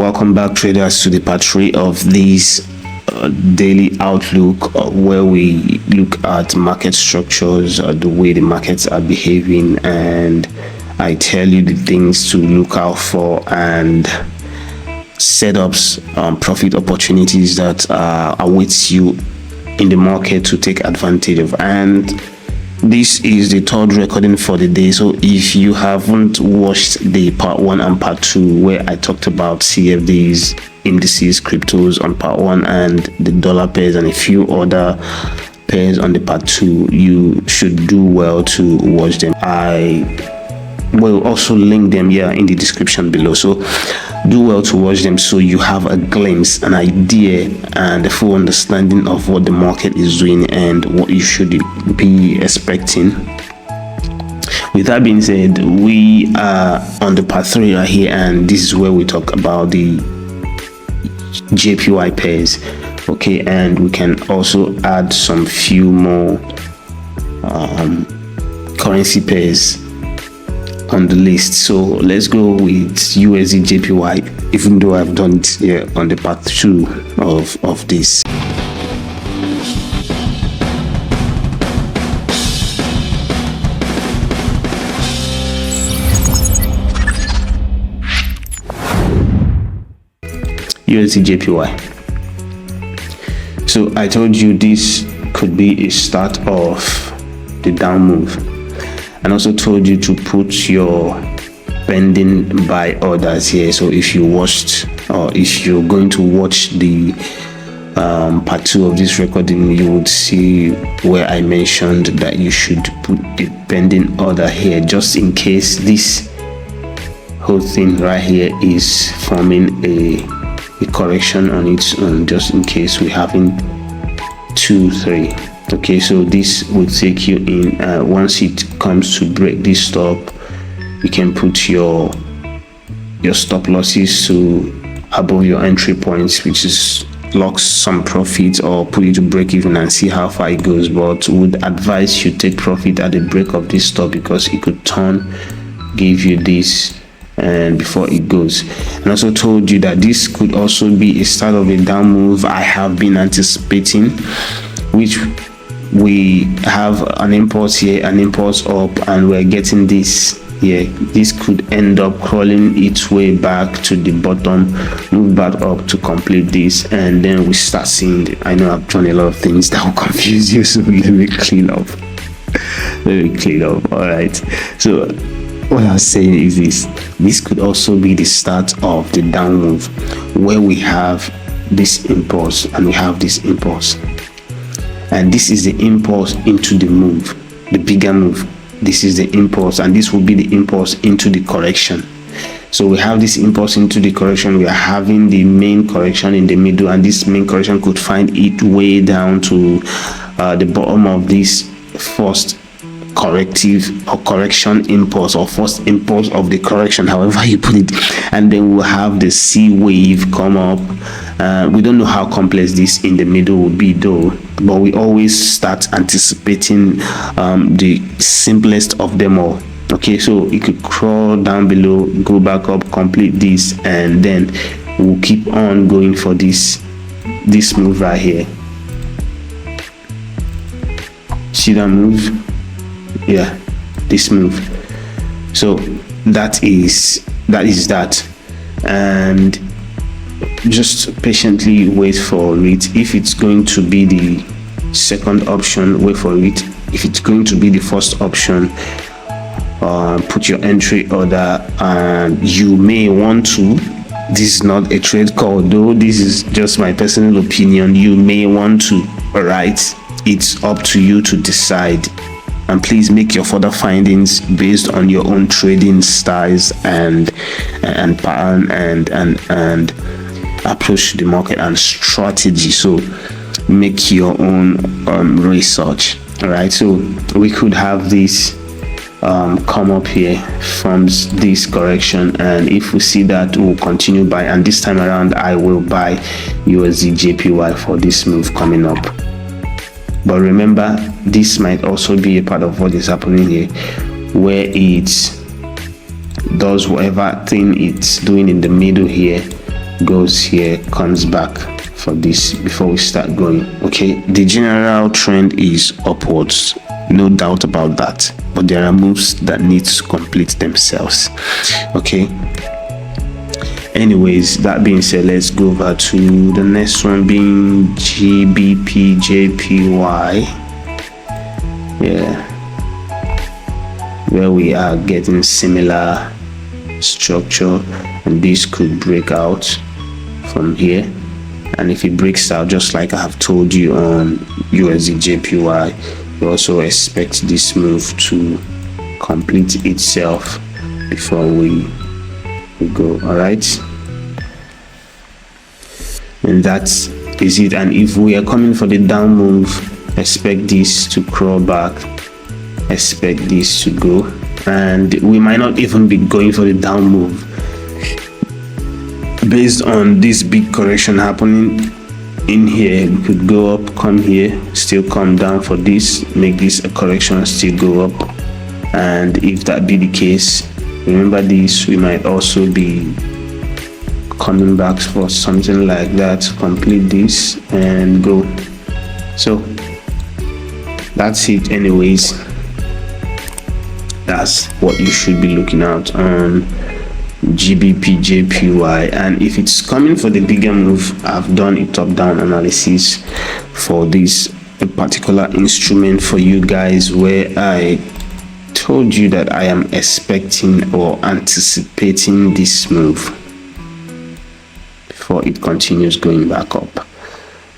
Welcome back, traders, to the part 3 of this daily outlook, where we look at market structures, the way the markets are behaving, and I tell you the things to look out for and setups, profit opportunities that awaits you in the market to take advantage of. And this is the third recording for the day, so if you haven't watched the part 1 and part 2 where I talked about CFDs, indices, cryptos on part 1, and the dollar pairs and a few other pairs on the part 2, you should do well to watch them. I will also link them here in the description below, so do well to watch them so you have a glimpse, an idea, and a full understanding of what the market is doing and what you should be expecting. With that being said, we are on the part 3 right here, and this is where we talk about the JPY pairs. Okay, and we can also add some few more currency pairs on the list. So let's go with USD JPY, even though I've done it here on the part 2 of this. USD JPY. So I told you this could be a start of the down move, and also told you to put your pending buy orders here. So if you watched, or if you're going to watch the part 2 of this recording, you would see where I mentioned that you should put a pending order here, just in case this whole thing right here is forming a correction on its own, just in case we having 2-3. Okay, so this will take you in, once it comes to break this stop, you can put your stop losses to above your entry points, which is locks some profit or put it to break even and see how far it goes. But would advise you take profit at the break of this stop, because it could give you this and before it goes. And also told you that this could also be a start of a down move I have been anticipating, which we have an impulse here, an impulse up, and we're getting this here. This could end up crawling its way back to the bottom, move back up to complete this, and then we start seeing I know I've done a lot of things that will confuse you, so let me clean up. All right, so what I was saying is this could also be the start of the down move, where we have this impulse and we have this impulse, and this is the impulse into the move, the bigger move. This is the impulse, and this will be the impulse into the correction. So we have this impulse into the correction, we are having the main correction in the middle, and this main correction could find its way down to the bottom of this first corrective or correction impulse, or first impulse of the correction, however you put it, and then we'll have the C wave come up. We don't know how complex this in the middle will be though, but we always start anticipating the simplest of them all. Okay, so it could crawl down below, go back up, complete this, and then we'll keep on going for this move right here. See that move? Yeah, this move. So that is that, and just patiently wait for it. If it's going to be the second option, wait for it. If it's going to be the first option, put your entry order, and you may want to, this is not a trade call though, this is just my personal opinion, you may want to, all right, it's up to you to decide. And please make your further findings based on your own trading styles and pattern and approach to the market and strategy. So make your own research. All right, so we could have this come up here from this correction, and if we see that, we'll continue buy, and this time around I will buy USD JPY for this move coming up. But remember, this might also be a part of what is happening here, where it does whatever thing it's doing in the middle here, goes here, comes back for this before we start going. Okay, the general trend is upwards, no doubt about that, but there are moves that need to complete themselves. Okay, anyways, that being said, let's go over to the next one, being GBP JPY. Yeah, where we are getting similar structure, and this could break out from here. And if it breaks out, just like I have told you on USD JPY, you also expect this move to complete itself before we go. All right, and that is it. And if we are coming for the down move, expect this to crawl back, expect this to go, and we might not even be going for the down move based on this big correction happening in here. We could go up, come here, still come down for this, make this a correction, still go up. And if that be the case, remember this, we might also be coming back for something like that, complete this and go. So that's it. Anyways, that's what you should be looking out on GBP JPY. And if it's coming for the bigger move, I've done a top-down analysis for this particular instrument for you guys, where I told you that I am expecting or anticipating this move before it continues going back up.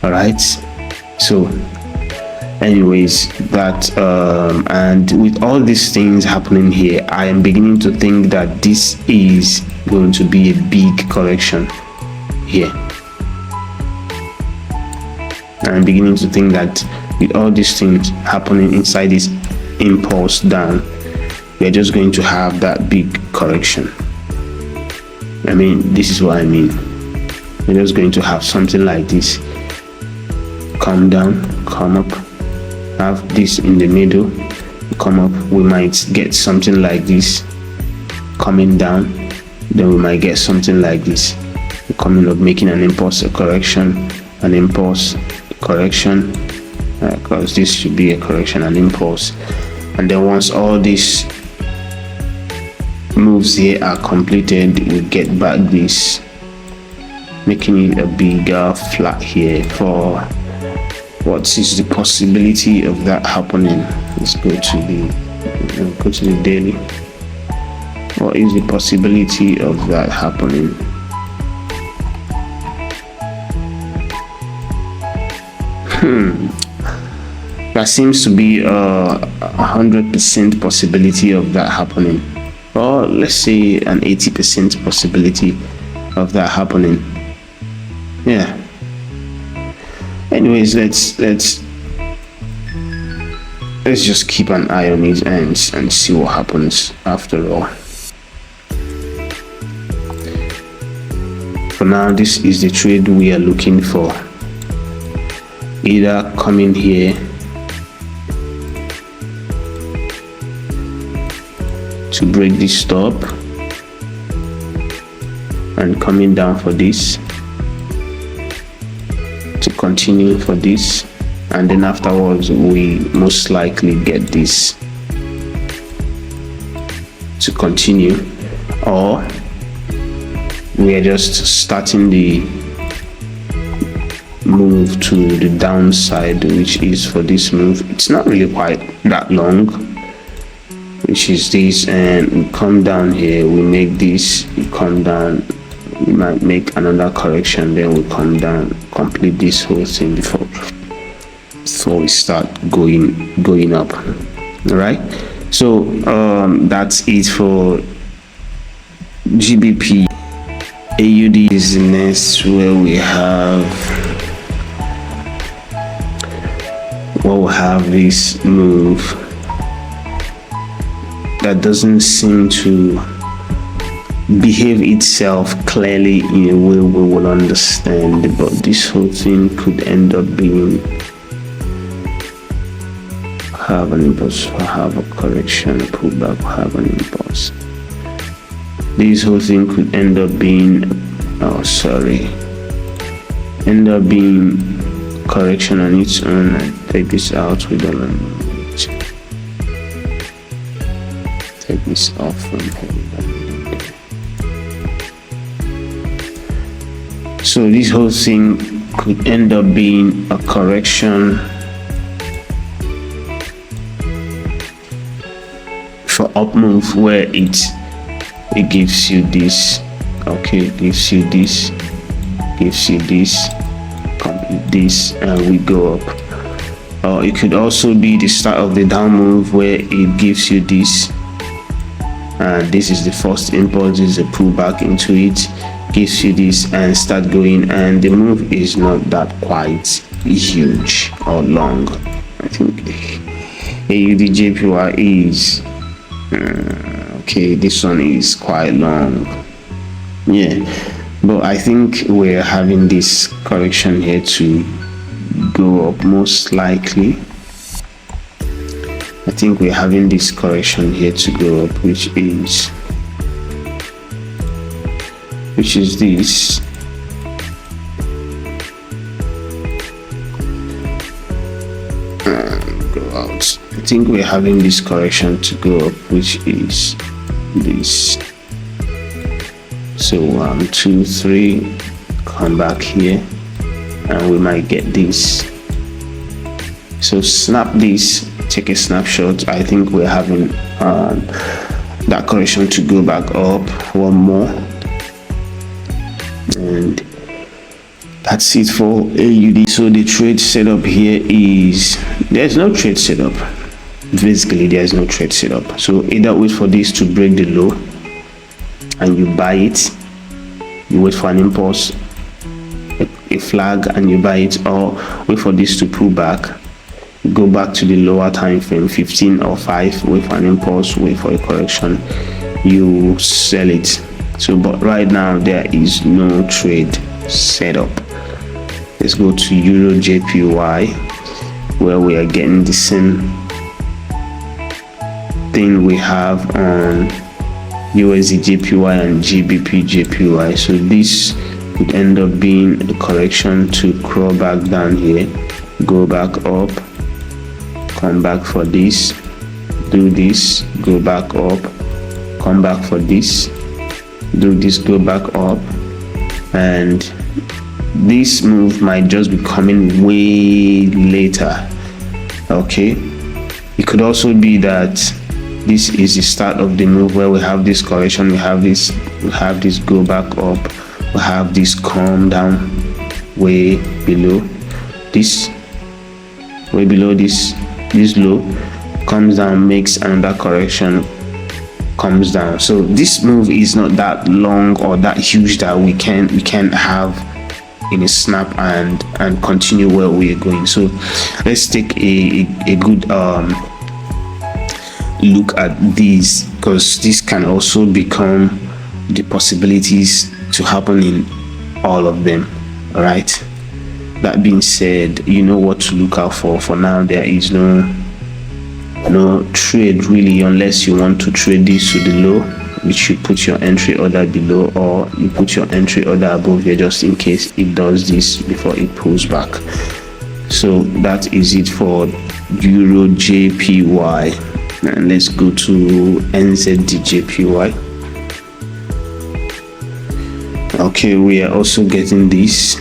All right, so anyways, that and with all these things happening here, I am beginning to think that this is going to be a big correction here. I'm beginning to think that with all these things happening inside this impulse down, we're just going to have that big correction. I mean, this is what I mean. We're just going to have something like this, come down, come up, have this in the middle, come up. We might get something like this coming down, then we might get something like this coming up, making an impulse, a correction, an impulse, correction, because this should be a correction, an impulse. And then once all these moves here are completed, we get back this, making it a bigger flat here. For what is the possibility of that happening? Let's go to the daily. What is the possibility of that happening? There seems to be a 100% possibility of that happening, or let's say an 80% possibility of that happening. Yeah. Anyways, let's just keep an eye on it and see what happens after all. For now, this is the trade we are looking for. Either coming here to break this stop and coming down for this, to continue for this, and then afterwards we most likely get this to continue, or we are just starting the move to the downside, which is for this move. It's not really quite that long, which is this, and we come down here, we make this, we come down, we might make another correction, then we come down, complete this whole thing before we start going up. All right, so that's it for GBP. AUD is the next, where we have this move that doesn't seem to behave itself clearly in a way we will understand, but this whole thing could end up being have an impulse, have a correction, a pullback, have an impulse. This whole thing could end up being oh sorry, end up being correction on its own. I take this out with a take this off from here. So this whole thing could end up being a correction for up move, where it gives you this, okay, gives you this, complete this, and we go up. Or it could also be the start of the down move, where it gives you this, and this is the first impulse, is a pullback into it, gives you this, and start going, and the move is not that quite huge or long. I think AUD JPY is okay, this one is quite long, yeah, but I think we're having this correction here to go up, most likely. I think we're having this correction here to go up, which is this. Go out. I think we're having this correction to go up, which is this. So 1, 2, 3, come back here, and we might get this. So snap this, take a snapshot. I think we're having that correction to go back up one more, and that's it for AUD. So the trade setup here is, there's no trade setup. Basically, there's no trade setup. So either wait for this to break the low and you buy it, you wait for an impulse, a flag, and you buy it, or wait for this to pull back, go back to the lower time frame, 15 or 5, wait for an impulse, wait for a correction, you sell it. So but right now there is no trade setup. Let's go to Euro JPY, where we are getting the same thing we have on USD JPY and GBP JPY. So this would end up being a correction to crawl back down here, go back up, come back for this, do this, go back up, come back for this, do this, go back up, and this move might just be coming way later. Okay, it could also be that this is the start of the move, where we have this correction, we have this go back up, we have this come down way below this, way below this low, comes down, makes another correction, comes down. So this move is not that long or that huge that we can have in a snap and continue where we are going. So let's take a good look at these, because this can also become the possibilities to happen in all of them. All right, that being said, you know what to look out for. For now, there is no trade really, unless you want to trade this to the low, which you put your entry order below, or you put your entry order above here, just in case it does this before it pulls back. So that is it for Euro JPY. And let's go to NZD JPY. Okay, we are also getting this.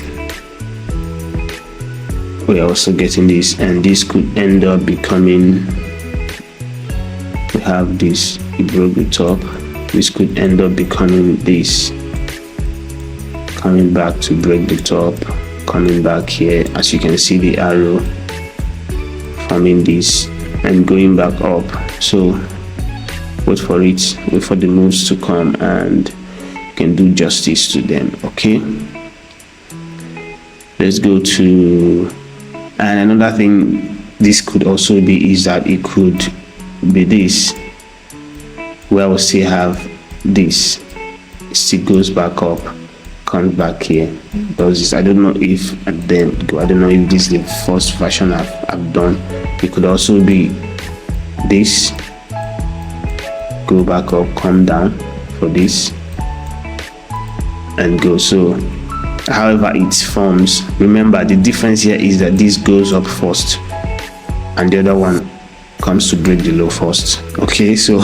And this could end up becoming, we have this, it broke the top, this could end up becoming this, coming back to break the top, coming back here, as you can see the arrow forming this and going back up. So wait for it, wait for the moves to come, and you can do justice to them. Okay, let's go to, and another thing this could also be is that it could be this, where we still have this, it still goes back up, comes back here, does this. I don't know if this is the first version I've done. It could also be this, go back up, come down for this, and go. So however it forms, remember the difference here is that this goes up first and the other one comes to break the low first. Okay, so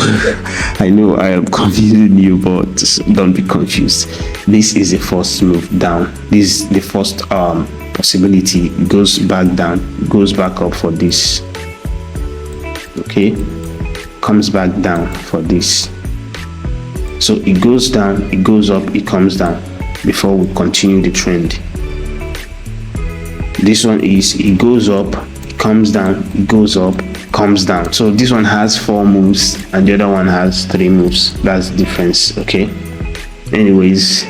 I know I am confusing you, but don't be confused. This is the first move down. This is the first possibility. Goes back down, goes back up for this. Okay, comes back down for this. So it goes down, it goes up, it comes down before we continue the trend. This one is it goes up, it comes down, it goes up, comes down. So this one has 4 moves and the other one has 3 moves. That's the difference. Okay, anyways,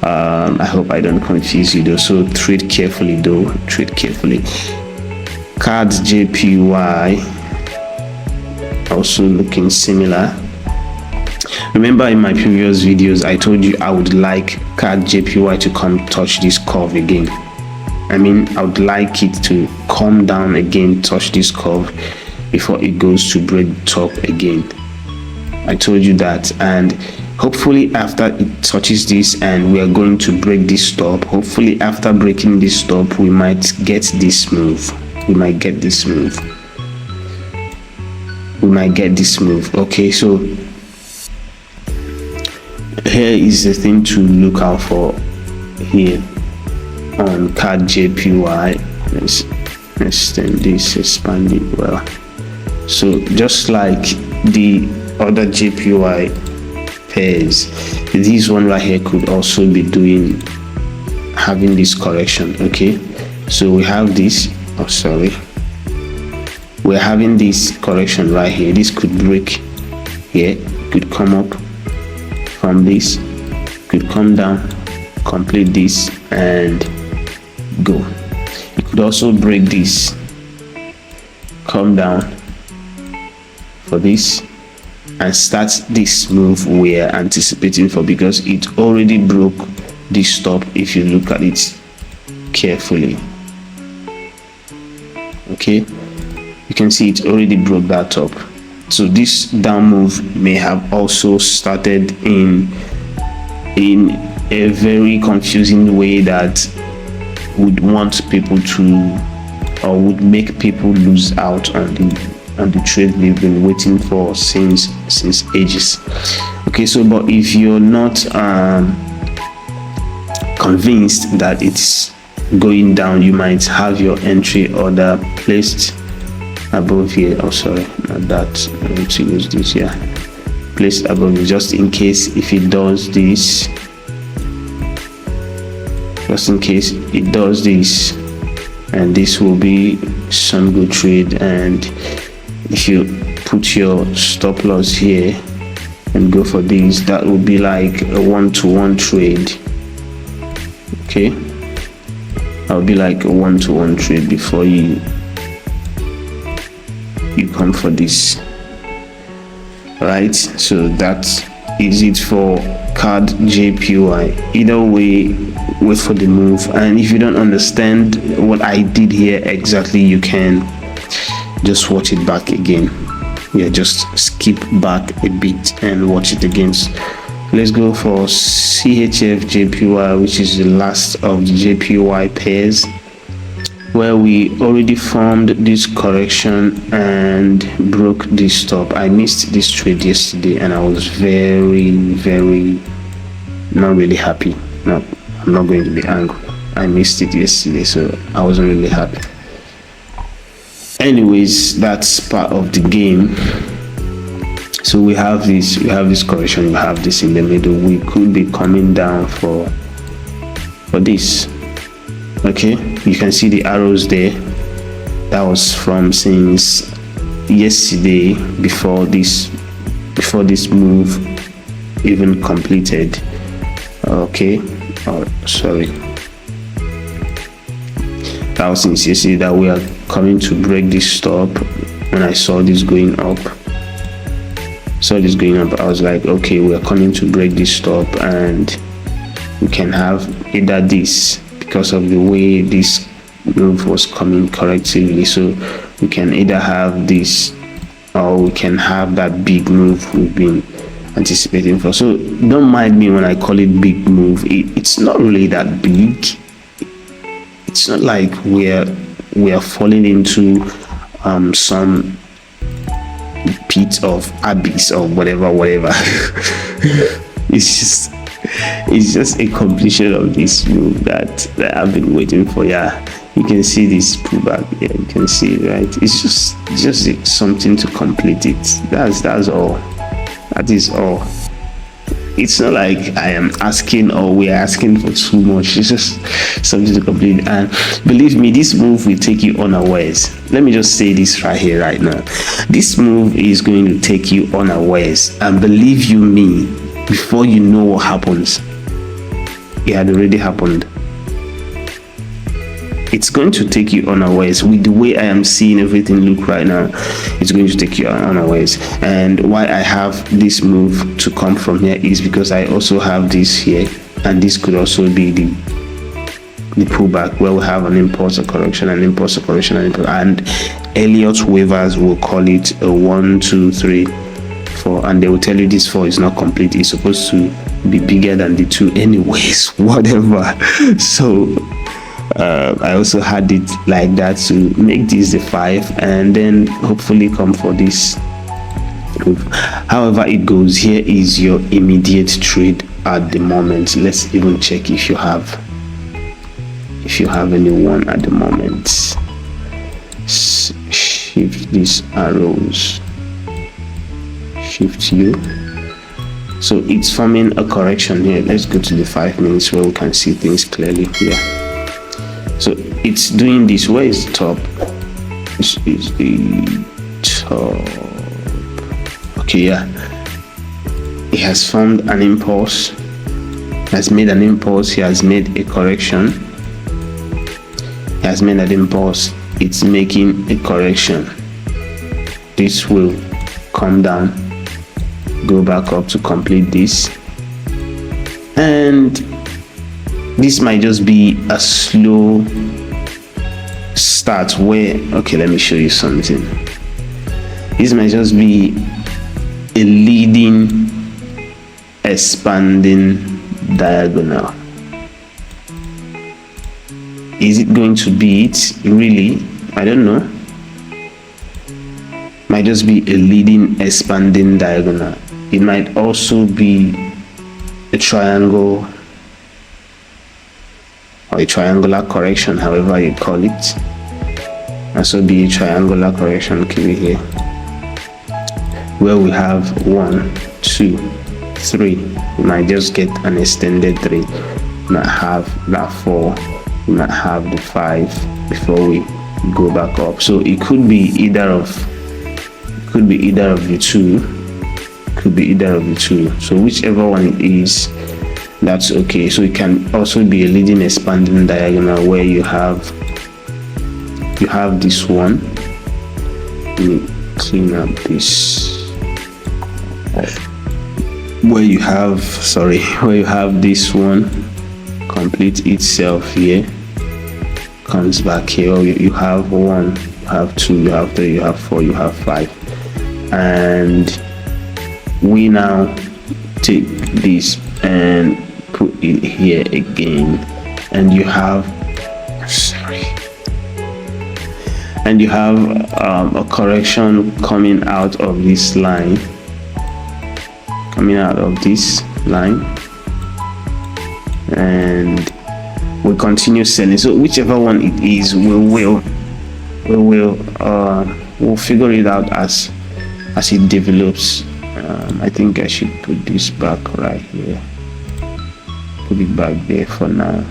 I hope I don't confuse you though, so trade carefully though, trade carefully. Cards JPY also looking similar. Remember in my previous videos I told you I would like card JPY to come touch this curve again. I mean, I would like it to come down again, touch this curve before it goes to break top again. I told you that, and hopefully after it touches this and we are going to break this stop, hopefully after breaking this stop we might get this move. We might get this move. We might get this move. Okay, so here is the thing to look out for here on card JPY. Let's extend this, expand it well. So just like the other JPY pairs, this one right here could also be having this correction. Okay, so we have this, oh sorry, we're having this correction right here. This could break here, could come up from this, could come down, complete this and go. It could also break this, come down for this and start this move we're anticipating for, because it already broke this stop if you look at it carefully. Okay, you can see it already broke that top. So this down move may have also started in a very confusing way that would want people to, or would make people lose out on the trade they've been waiting for since ages. Okay, so but if you're not convinced that it's going down, you might have your entry order placed above here. Oh sorry, not that. I need to use this here. Placed above it, just in case if it does this, just in case it does this, and this will be some good trade. And if you put your stop loss here and go for this, that will be like a 1-to-1 trade. Okay, that will be like a 1-to-1 trade before you come for this. Right, so that is it for card JPY. Either way, wait for the move, and if you don't understand what I did here exactly, you can just watch it back again. Yeah, just skip back a bit and watch it again. Let's go for CHF JPY, which is the last of the JPY pairs, where we already formed this correction and broke this stop. I missed this trade yesterday and I was very not really happy. No, I'm not going to be angry. I missed it yesterday, so I wasn't really happy. Anyways, that's part of the game. So we have this correction, we have this in the middle. We could be coming down for this. Okay, you can see the arrows there. That was from since yesterday, before this move even completed. Okay, oh sorry, that was since yesterday that we are coming to break this stop. When I saw this going up, I was like, okay, we are coming to break this stop, and we can have either this, because of the way this move was coming correctively, so we can either have this or we can have that big move we've been anticipating for. So don't mind me when I call it big move. It's not really that big. It's not like we are falling into some pit of abyss or whatever. It's just a completion of this move that I've been waiting for. Yeah, you can see this pullback. Yeah, you can see it, right? It's just something to complete it. That's all. That is all. It's not like I am asking or we are asking for too much. It's just something to complete. And believe me, this move will take you unawares. Let me just say this right here, right now. This move is going to take you unawares. And believe you me, before you know what happens, it had already happened. It's going to take you unawares. With the way I am seeing everything look right now, it's going to take you unawares. And why I have this move to come from here is because I also have this here, and this could also be the pullback where we have an impulse, a correction, an impulse, a correction, and Elliott waivers will call it a 1, 2, 3, 4, and they will tell you this 4 is not complete. It's supposed to be bigger than the 2 anyways, whatever. So I also had it like that to make this the 5 and then hopefully come for this. However it goes, here is your immediate trade at the moment. Let's even check if you have anyone at the moment. Shift these arrows, shift you. So it's forming a correction here. Let's go to the 5 minutes where we can see things clearly here. So it's doing this. Where is the top? This is the top. Okay, yeah. It has formed an impulse. Has made an impulse. He has made a correction. He has made an impulse. It's making a correction. This will come down, go back up to complete this, and this might just be a slow start where, okay, let me show you something. This might just be a leading, expanding diagonal. Is it going to be it? Really? I don't know. Might just be a leading, expanding diagonal. It might also be a triangle or a triangular correction, however you call it. Also be a triangular correction, okay, here where we have 1, 2, 3. We might just get an extended 3. We might have that 4. We might have the 5 before we go back up. So it could be either of the two. Could be either of the two. So whichever one it is, that's okay. So it can also be a leading, expanding diagonal where you have this one. Let me clean up this. Where you have this one complete itself here, comes back here. You have 1, you have 2, you have 3, you have 4, you have 5, and we now take this and put it here again, and you have a correction coming out of this line, and we continue selling. So whichever one it is, we'll figure it out as it develops. I think I should put this back right here, put it back there for now,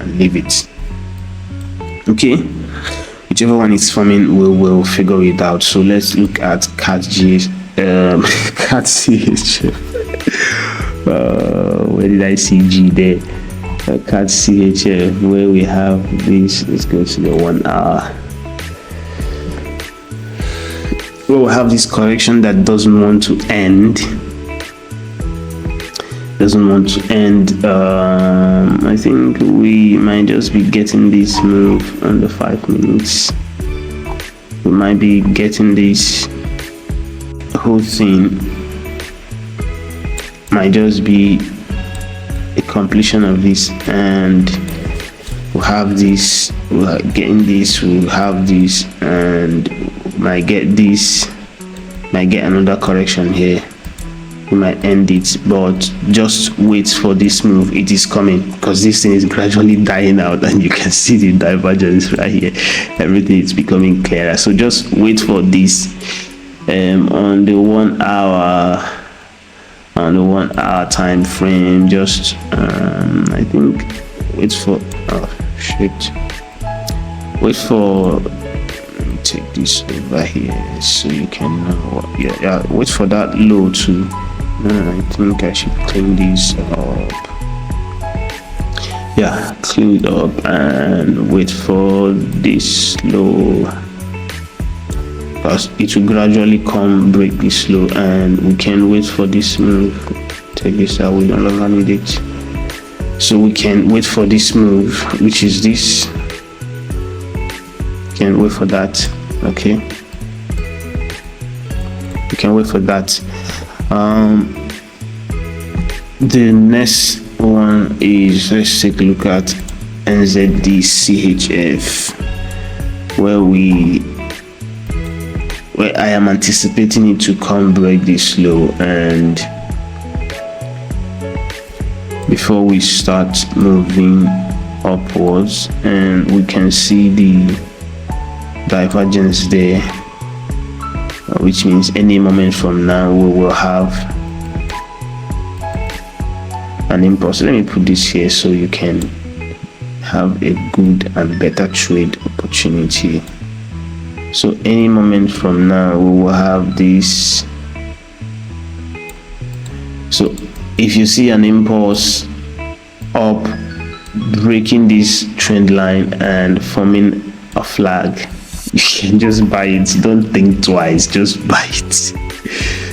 and leave it. Okay, whichever one is forming, we'll figure it out. So let's look at CAT CHF. Where did I see G there? CAT CHF, where we have this. Let's go to the 1 hour. We'll have this correction that doesn't want to end. I think we might just be getting this move on the 5 minutes. We might be getting this whole thing might just be a completion of this, and we'll have this, we'll getting this, we'll have this, and might get this, might get another correction here, we might end it. But just wait for this move. It is coming, because this thing is gradually dying out, and you can see the divergence right here. Everything is becoming clearer. So just wait for this. On the 1 hour, on the 1 hour time frame, just I think wait for wait for, let me take this over here so you can know what, yeah, wait for that low to, I think I should clean this up. Yeah, clean it up and wait for this low, because it will gradually come break this low, and we can wait for this move. Take this out, we no longer need it. So we can wait for this move, which is this. We can wait for that. Okay, we can wait for that. The next one is, let's take a look at NZD CHF, where I am anticipating it to come break this low, and before we start moving upwards, and we can see the divergence there, which means any moment from now we will have an impulse. Let me put this here so you can have a good and better trade opportunity. So any moment from now we will have this. So if you see an impulse up, breaking this trend line and forming a flag, you can just buy it. Don't think twice, just buy it.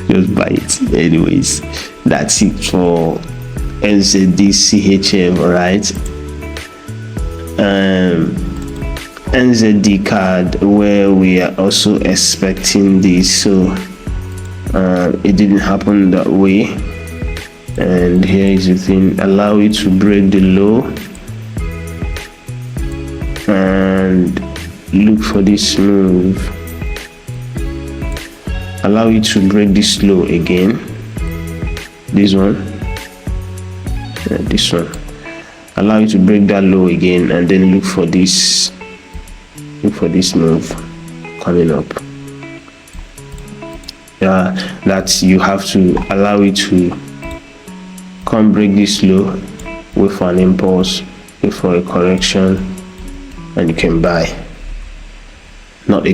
Just buy it. Anyways, that's it for NZD CHF. All right, NZD card, where we are also expecting this, so it didn't happen that way. And here is the thing: allow it to break the low and look for this move. Allow it to break this low again, this one, this one. Allow it to break that low again, and then look for this move coming up. That you have to allow it to come break this low, wait for an impulse, wait for a correction, and you can buy. Not a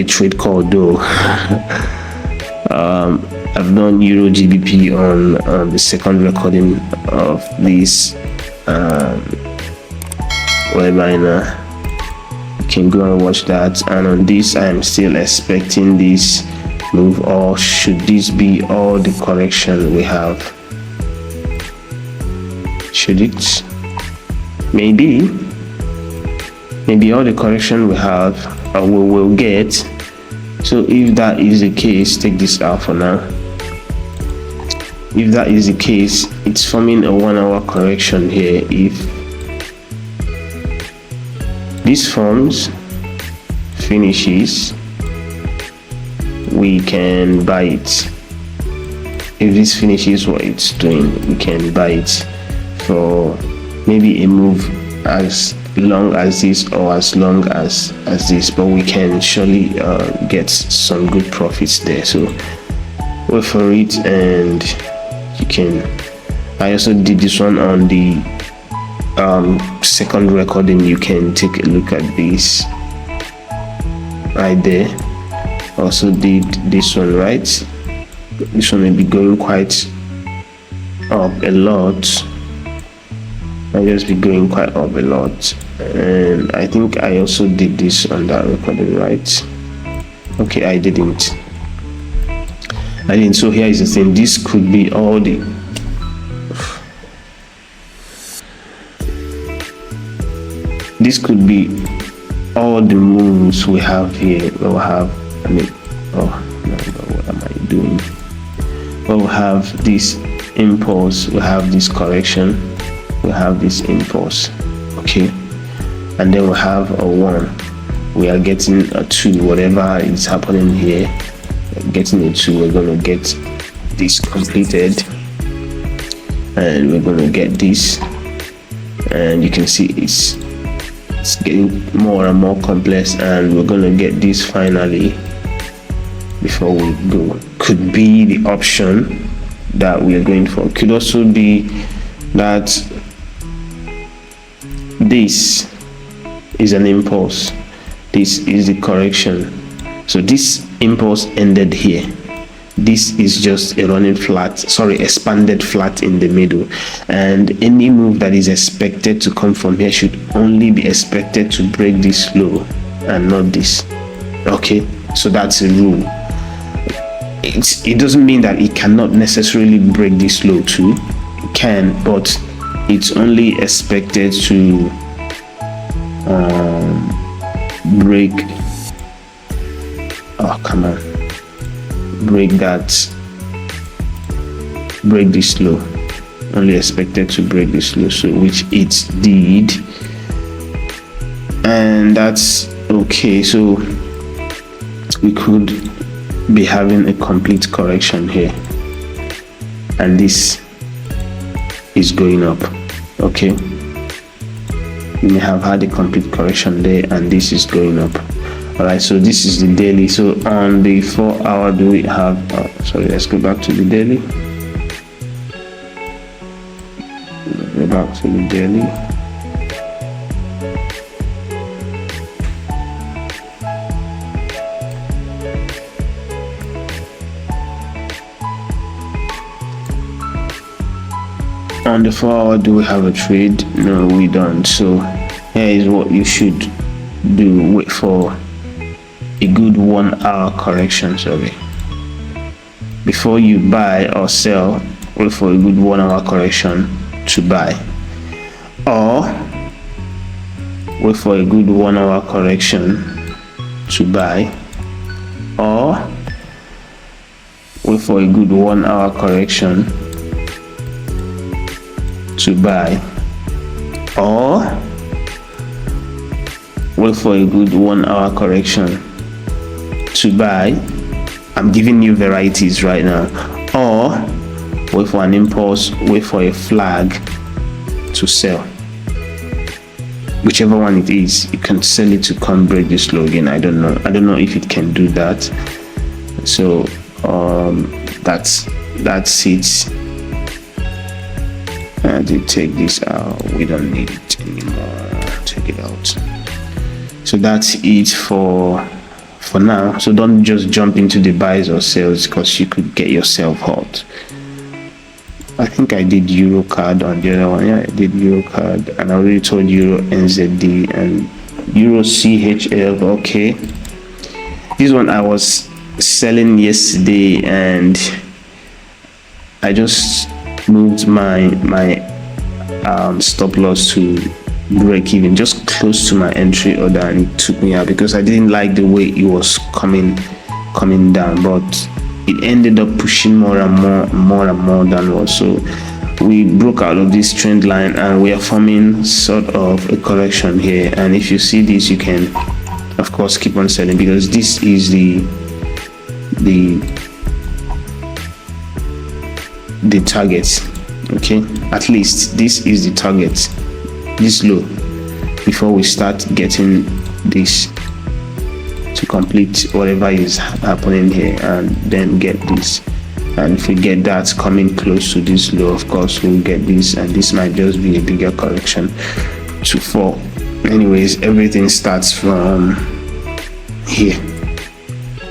trade call though. I've done Euro GBP on the second recording of this webinar. You can go and watch that. And on this, I am still expecting this move, or should this be all the correction we have? Should it? Maybe all the correction we have, we will get. So if that is the case, take this out for now. If that is the case, it's forming a 1 hour correction here. If this forms, finishes, we can buy it. If this finishes what it's doing, we can buy it for maybe a move as long as this or as long as this, but we can surely get some good profits there. So wait for it, and you can. I also did this one on the second recording. You can take a look at this right there. Also did this one, right? This one will be going quite up a lot. I'll just be going quite up a lot, and I think I also did this on that recording, right? Okay, I didn't. So here is the thing: this could be all the moves we have here. We'll have, what am I doing? We'll have this impulse, we have this correction, we have this impulse, okay, and then we have a 1, we are getting a 2, whatever is happening here, getting a 2, we're going to get this completed, and we're going to get this, and you can see it's getting more and more complex, and we're going to get this finally before we go. Could be the option that we are going for. Could also be that this is an impulse, this is the correction. So this impulse ended here, this is just a running flat, expanded flat in the middle, and any move that is expected to come from here should only be expected to break this low and not this. Okay, so that's a rule. It doesn't mean that it cannot necessarily break this low too. It can, but it's only expected to break this low. Only expected to break this low, so which it did, and that's okay. So we could be having a complete correction here, and this is going up. Okay, we may have had a complete correction there, and this is going up. All right, so this is the daily. So on the 4 hour, do we have let's go back to the daily. Go back to the daily. On the 4 hour, do we have a trade? No, we don't. So here is what you should do. Wait for a good 1 hour correction, before you buy or sell. Wait for a good 1 hour correction to buy, or wait for a good 1 hour correction to buy, or wait for a good 1 hour correction to buy, or wait for a good 1 hour correction to buy. I'm giving you varieties right now. Or wait for an impulse, wait for a flag to sell. Whichever one it is, you can sell it to come break this low again. I don't know if it can do that. So that's it. And you take this out, we don't need it anymore, take it out. So that's it for now. So don't just jump into the buys or sales, because you could get yourself hurt. I think I did Euro card on the other one. Yeah, I did Euro card, and I already told Euro NZD and Euro CHL. Okay, this one I was selling yesterday, and I just moved my stop loss to break even, just close to my entry order, and it took me out because I didn't like the way it was coming down, but it ended up pushing more and more downwards. So we broke out of this trend line, and we are forming sort of a correction here. And if you see this, you can of course keep on selling, because this is the target. Okay, at least this is the target, this low, before we start getting this to complete whatever is happening here, and then get this. And if we get that coming close to this low, of course we'll get this, and this might just be a bigger correction to fall. Anyways, everything starts from here.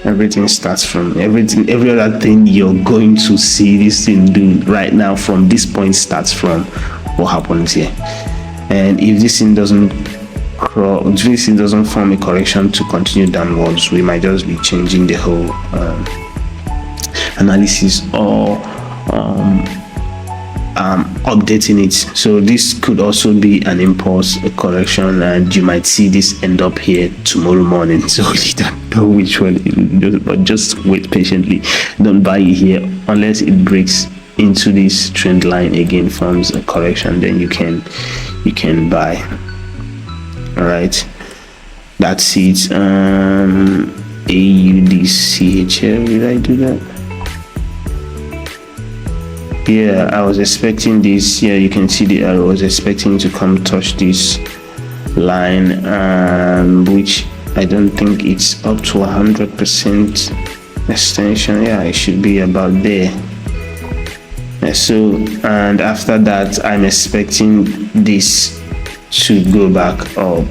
Everything starts from every other thing you're going to see this thing do right now from this point starts from what happens here. And if this thing doesn't form a correction to continue downwards, we might just be changing the whole analysis, or updating it. So this could also be an impulse, a correction, and you might see this end up here tomorrow morning. So you don't know which one, but just wait patiently. Don't buy it here unless it breaks into this trend line again, forms a correction, then you can buy. All right, that's it. AUDCHL, did I do that? Yeah, I was expecting this. Yeah, you can see the arrow. I was expecting to come touch this line, which I don't think it's up to 100% extension. Yeah, it should be about there. So, and after that, I'm expecting this to go back up.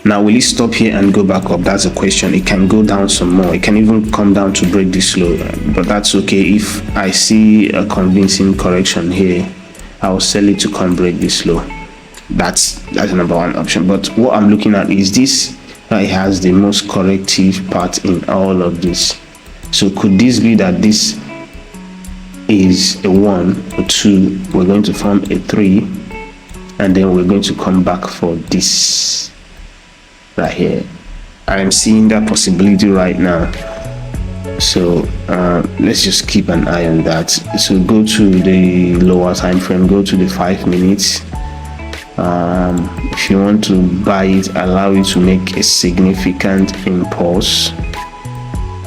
Now, will it stop here and go back up? That's a question. It can go down some more. It can even come down to break this low, but that's okay. If I see a convincing correction here, I'll sell it to come break this low. That's the number one option. But what I'm looking at is this. It has the most corrective part in all of this. So could this be that this is a 1 or 2? We're going to form a 3, and then we're going to come back for this right here. I'm seeing that possibility right now. So let's just keep an eye on that. So go to the lower time frame, go to the 5 minutes. If you want to buy it, allow it to make a significant impulse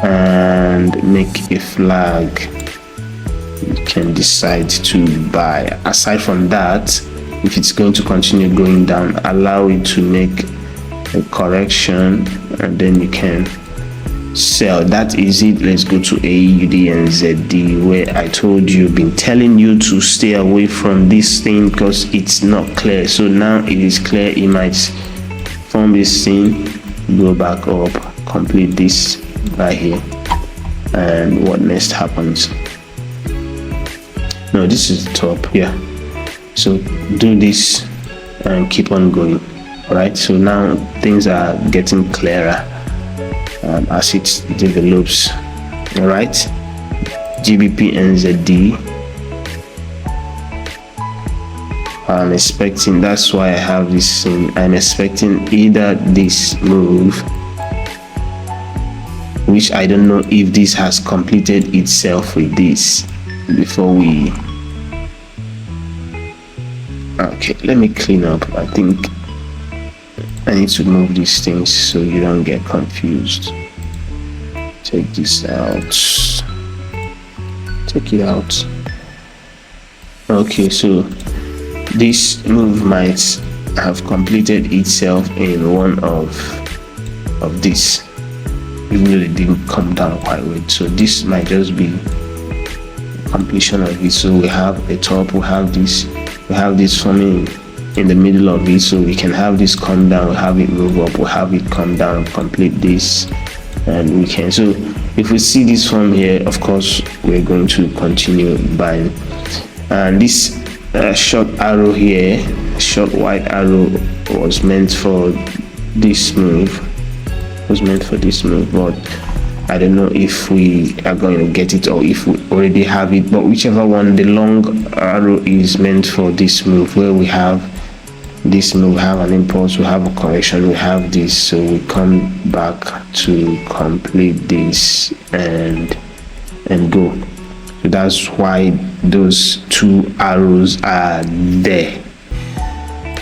and make a flag. You can decide to buy. Aside from that, if it's going to continue going down, allow it to make a correction and then you can sell. That is it. Let's go to AUD and ZD, where I told you, been telling you to stay away from this thing because it's not clear. So now it is clear. It might form this thing, go back up, complete this right here, and what next happens? No, this is the top. Yeah, so do this and keep on going. All right, so now things are getting clearer as it develops. All right, GBP and ZD, I'm expecting, that's why I have this thing, I'm expecting either this move, which I don't know if this has completed itself with this before we, okay, let me clean up. I think I need to move these things so you don't get confused. Take this out, take it out. Okay, so this move might have completed itself in one of this, even though it didn't come down quite well. So this might just be completion of it. So we have a top, we have this forming in the middle of it, so we can have this come down, we'll have it move up, we'll have it come down, complete this, and we can. So if we see this from here, of course we're going to continue buying. And this short arrow here, short white arrow, was meant for this move, but I don't know if we are going to get it or if we already have it. But whichever one, the long arrow is meant for this move, where we have this move, have an impulse, we have a correction, we have this, so we come back to complete this and go. So that's why those two arrows are there.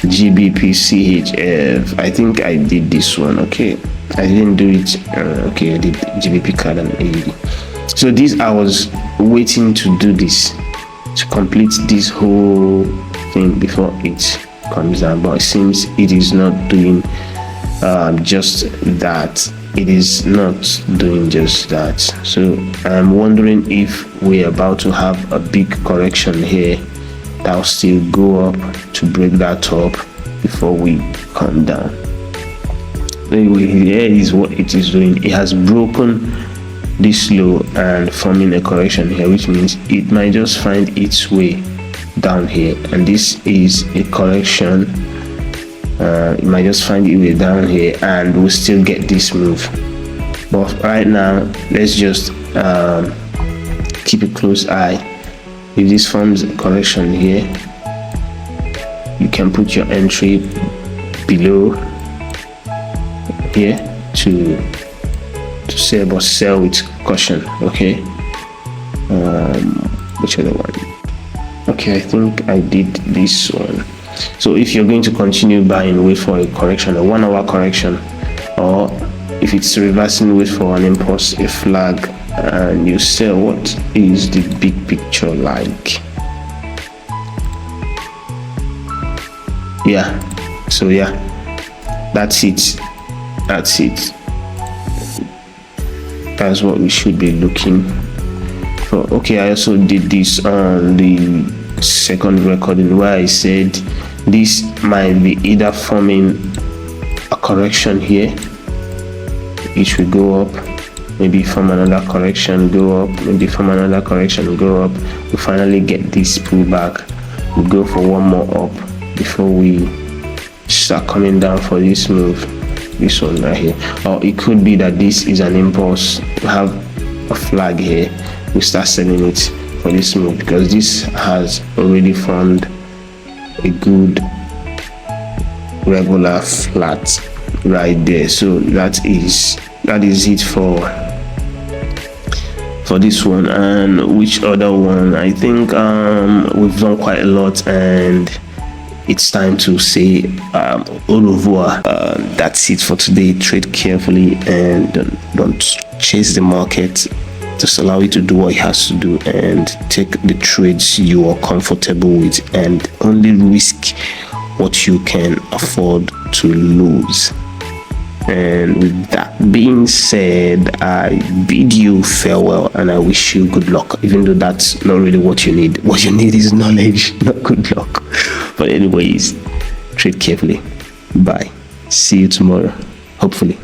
GBP CHF, I think I did this one. Okay, I didn't do it. Okay, I did GBP card and AUD. So this, I was waiting to do this, to complete this whole thing before it comes down, but it seems it is not doing just that. It is not doing just that. So I'm wondering if we're about to have a big correction here that will still go up to break that top before we come down. Anyway, here is what it is doing. It has broken this low and forming a correction here, which means it might just find its way down here, and this is a correction. It might just find its way down here and we'll still get this move. But right now, let's just keep a close eye. If this forms a correction here, you can put your entry below here to sell, but sell with caution. Okay, which other one? Okay, I think I did this one. So if you're going to continue buying, wait for a correction, a 1 hour correction, or if it's reversing, wait for an impulse, a flag, and you sell. What is the big picture like? Yeah, so yeah, that's it. That's what we should be looking for. Okay, I also did this on the second recording where I said this might be either forming a correction here, it will go up, maybe form another correction, go up, maybe form another correction, go up. We finally get this pullback, we go for one more up before we start coming down for this move, this one right here. Or it could be that this is an impulse, we have a flag here, we start selling it for this move because this has already formed a good regular flat right there. So that is it for this one. And which other one? I think we've done quite a lot, and it's time to say au revoir. That's it for today. Trade carefully and don't chase the market. Just allow it to do what it has to do and take the trades you are comfortable with, and only risk what you can afford to lose. And with that being said, I bid you farewell and I wish you good luck, even though that's not really what you need. What you need is knowledge, not good luck. But anyways, trade carefully. Bye. See you tomorrow, hopefully.